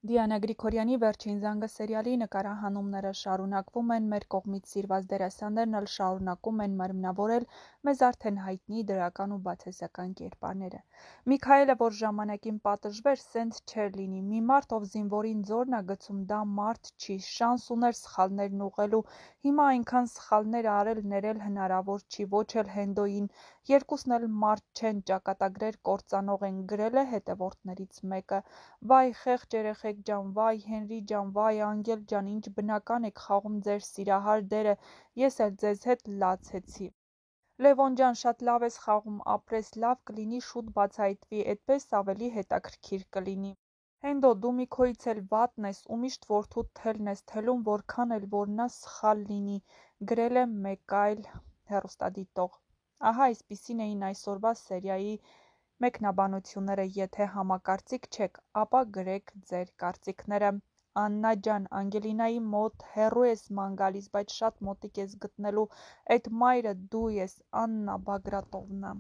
Դիանա Գրիգորյանի «Վերջին զանգը» սերիալի նկարահանումները շարունակվում են, մեր կողմից սիրված դերասաններն էլ շարունակում են մարմնավորել մեզ արդեն հայտնի դրական ու բացասական կերպարները։ Միքայելը, որ ժամանակին պատժվեր, սենց չէր լինի, մի մարդ, ով զինվորին ձորն ա գցում, դա մարդ չի, շանս ուներ սխալներն ուղղելու, հիմա այնքան սխալներ արել ներել հնարավոր չի, ոչ էլ Հենդոյին, երկուսն էլ մարդ չեն, ճակատագրեր կործանող են, գրել է հետևորդներից մեկը։ Վայ խեղճ երեխեք ջան, վայ Հենրի ջան, վայ Անգել ջան, ինչ բնական եք խաղում ձեր սիրահար դերը, ես էլ ձեզ հետ լացեցի։ Լևոն ջան, շատ լավ ես խաղում, ապրես, լավ կլինի շուտ բացահայտվի, էդպես ավելի հետաքրքիր կլինի։ Հենդո, դու Միքոյից էլ վատն ես ու միշտ որդուդ թելն ես թելում, որքան էլ որ նա սխալ լինի, գրել է մեկ այլ հեռուստադիտող։ Ահա այսպիսին էին այսօրվա սերիայի մեկնաբանությունները, եթե համակարծիք չեք, ապա գրեք ձեր կարծիքները։ Աննա ջան, Անգելինայի մոտ հեռու ես ման գալիս, բայց շատ մոտիկ ես գտնելու, էդ մայրը դու ես, Աննա Բագրատովնա։